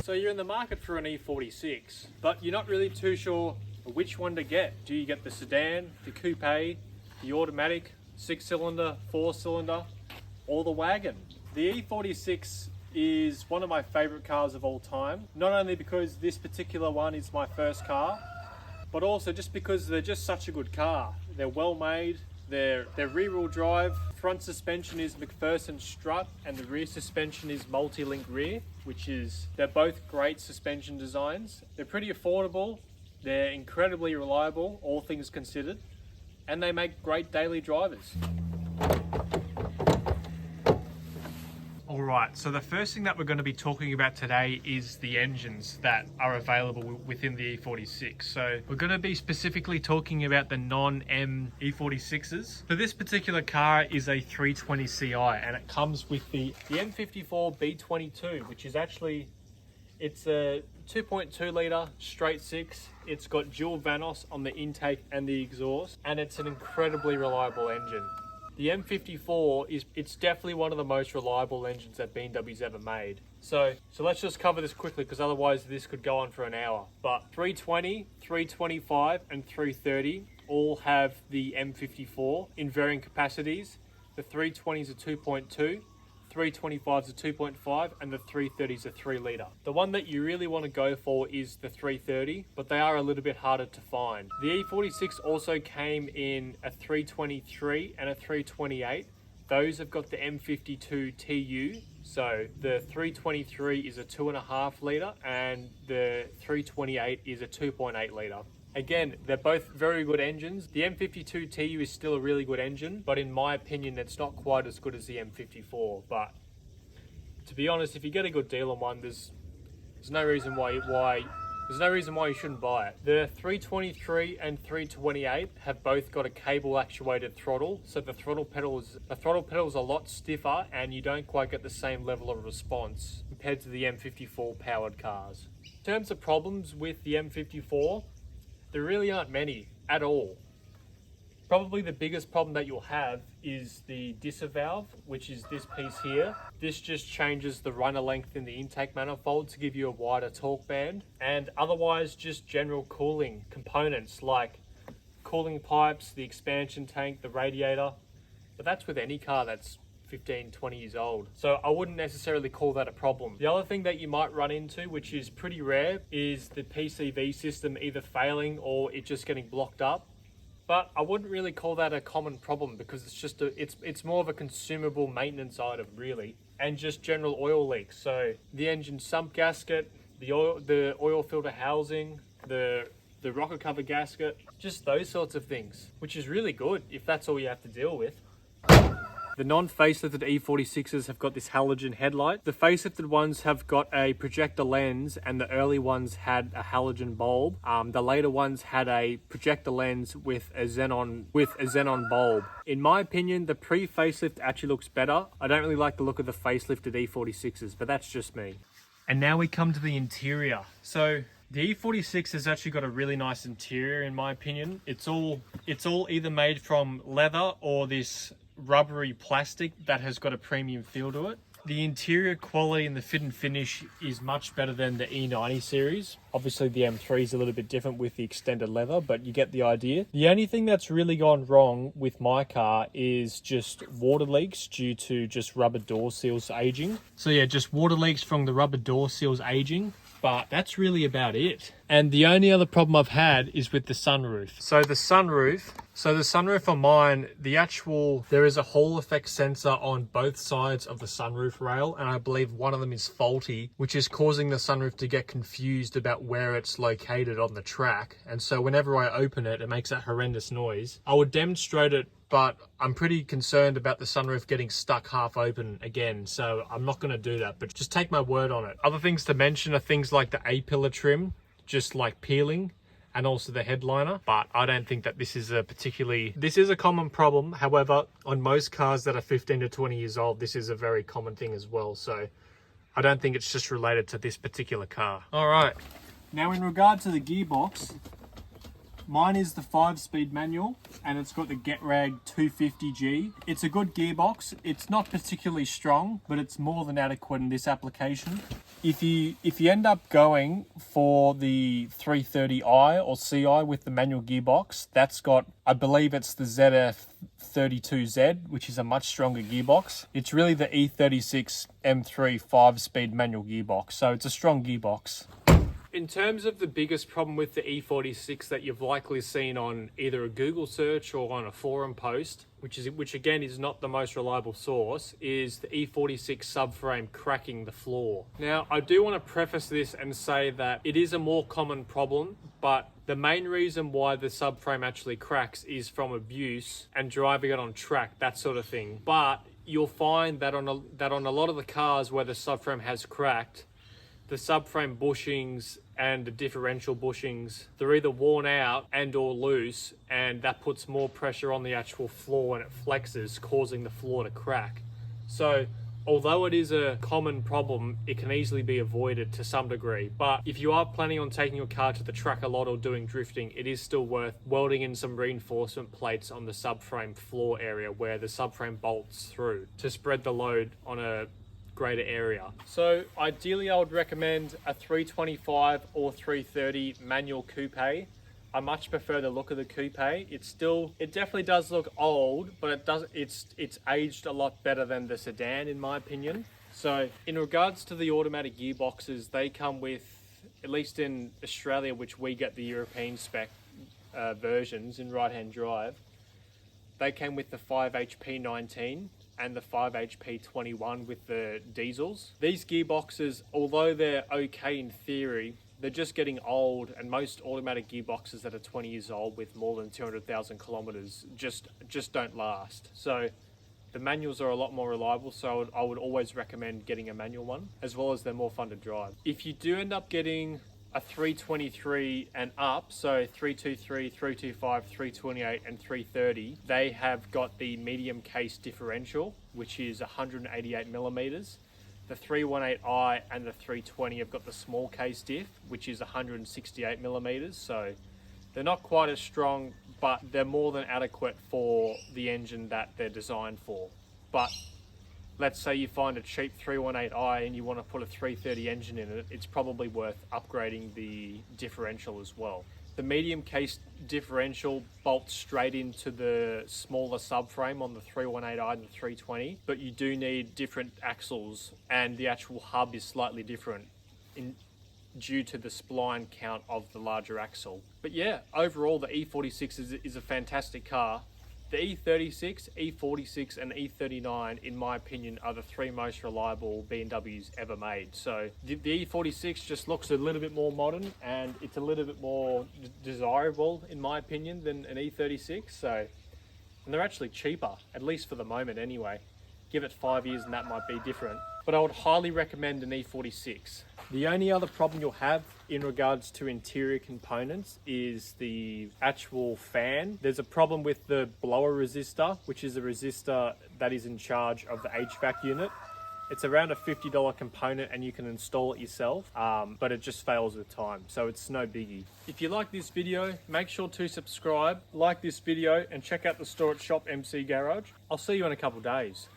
So you're in the market for an E46, but you're not really too sure which one to get. Do you get the sedan, the coupe, the automatic, 6-cylinder, 4-cylinder, or the wagon? The E46 is one of my favorite cars of all time, not only because this particular one is my first car, but also just because they're just such a good car. They're well made, they're rear-wheel drive, front suspension is McPherson strut, and the rear suspension is multi-link rear, they're both great suspension designs. They're pretty affordable, they're incredibly reliable, all things considered, and they make great daily drivers. Alright, so the first thing that we're going to be talking about today is the engines that are available within the E46. So we're going to be specifically talking about the non-M E46s. So this particular car is a 320 Ci, and it comes with the M54 B22, which is actually, it's a 2.2 litre straight six. It's got dual Vanos on the intake and the exhaust, and it's an incredibly reliable engine. The M54 it's definitely one of the most reliable engines that BMW's ever made. So let's just cover this quickly, because otherwise this could go on for an hour. But 320, 325 and 330 all have the M54 in varying capacities. The 320 is a 2.2, 325 is a 2.5, and the 330 is a 3 litre. The one that you really want to go for is the 330, but they are a little bit harder to find. The E46 also came in a 323 and a 328. Those have got the M52 TU. So the 323 is a 2.5 litre and the 328 is a 2.8 litre. Again, they're both very good engines. The M52 TU is still a really good engine, but in my opinion, it's not quite as good as the M54. But to be honest, if you get a good deal on one, there's no reason why you shouldn't buy it. The 323 and 328 have both got a cable actuated throttle, so the throttle pedal is a lot stiffer, and you don't quite get the same level of response compared to the M54 powered cars. In terms of problems with the M54, there really aren't many at all. Probably the biggest problem that you'll have is the disvalve, which is this piece here. This just changes the runner length in the intake manifold to give you a wider torque band, and otherwise just general cooling components like cooling pipes, the expansion tank, the radiator. But that's with any car that's 15, 20 years old. So I wouldn't necessarily call that a problem. The other thing that you might run into, which is pretty rare, is the PCV system either failing or it just getting blocked up. But I wouldn't really call that a common problem, because it's just it's more of a consumable maintenance item really, and just general oil leaks. So the engine sump gasket, the oil filter housing, the rocker cover gasket, just those sorts of things, which is really good if that's all you have to deal with. The non-facelifted E46s have got this halogen headlight. The facelifted ones have got a projector lens, and the early ones had a halogen bulb. The later ones had a projector lens with a xenon bulb. In my opinion, the pre-facelift actually looks better. I don't really like the look of the facelifted E46s, but that's just me. And now we come to the interior. So the E46 has actually got a really nice interior in my opinion. It's all either made from leather or this rubbery plastic that has got a premium feel to it. The interior quality and the fit and finish is much better than the E90 series. Obviously the M3 is a little bit different with the extended leather, but you get the idea. The only thing that's really gone wrong with my car is just water leaks due to just rubber door seals aging. So yeah, just water leaks from the rubber door seals aging. But that's really about it. And the only other problem I've had is with the sunroof. So the sunroof on mine, there is a Hall effect sensor on both sides of the sunroof rail, and I believe one of them is faulty, which is causing the sunroof to get confused about where it's located on the track. And so whenever I open it, it makes that horrendous noise. I would demonstrate it, but I'm pretty concerned about the sunroof getting stuck half open again, so I'm not going to do that, but just take my word on it. Other things to mention are things like the A-pillar trim, just like peeling, and also the headliner, but I don't think that this is a common problem. However, on most cars that are 15 to 20 years old, this is a very common thing as well, so I don't think it's just related to this particular car. All right, now in regard to the gearbox, Mine is the 5-speed manual, and it's got the GetRag 250G. It's a good gearbox. It's not particularly strong, but it's more than adequate in this application. If you end up going for the 330i or CI with the manual gearbox, that's got, I believe it's the ZF32Z, which is a much stronger gearbox. It's really the E46 M3 5-speed manual gearbox, so it's a strong gearbox. In terms of the biggest problem with the E46 that you've likely seen on either a Google search or on a forum post, which again is not the most reliable source, is the E46 subframe cracking the floor. Now, I do want to preface this and say that it is a more common problem, but the main reason why the subframe actually cracks is from abuse and driving it on track, that sort of thing. But you'll find that on a lot of the cars where the subframe has cracked, the subframe bushings and the differential bushings, they're either worn out and or loose, and that puts more pressure on the actual floor and it flexes, causing the floor to crack. So although it is a common problem, it can easily be avoided to some degree. But if you are planning on taking your car to the track a lot or doing drifting, it is still worth welding in some reinforcement plates on the subframe floor area where the subframe bolts through to spread the load on a greater area. So ideally I would recommend a 325 or 330 manual coupe. I much prefer the look of the coupe. It definitely does look old, but it's aged a lot better than the sedan in my opinion. So in regards to the automatic gearboxes, they come with, at least in Australia, which we get the European spec versions in right-hand drive, they came with the 5HP 19 and the 5HP 21 with the diesels. These gearboxes, although they're okay in theory, they're just getting old, and most automatic gearboxes that are 20 years old with more than 200,000 kilometers just don't last. So the manuals are a lot more reliable, so I would always recommend getting a manual one, as well as they're more fun to drive. If you do end up getting a 323 and up, so 323, 325, 328 and 330, they have got the medium case differential, which is 188 millimeters. The 318i and the 320 have got the small case diff, which is 168 millimeters. So they're not quite as strong, but they're more than adequate for the engine that they're designed for. But let's say you find a cheap 318i and you want to put a 330 engine in it, it's probably worth upgrading the differential as well. The medium case differential bolts straight into the smaller subframe on the 318i and the 320, but you do need different axles, and the actual hub is slightly different due to the spline count of the larger axle. But yeah, overall the E46 is a fantastic car. The E36, E46 and E39, in my opinion, are the three most reliable BMWs ever made. So the E46 just looks a little bit more modern, and it's a little bit more desirable, in my opinion, than an E36. So, and they're actually cheaper, at least for the moment anyway. Give it 5 years and that might be different. But I would highly recommend an E46. The only other problem you'll have in regards to interior components is the actual fan. There's a problem with the blower resistor, which is a resistor that is in charge of the HVAC unit. It's around a $50 component and you can install it yourself, but it just fails with time, so it's no biggie. If you like this video, make sure to subscribe, like this video, and check out the store at Shop MC Garage. I'll see you in a couple days.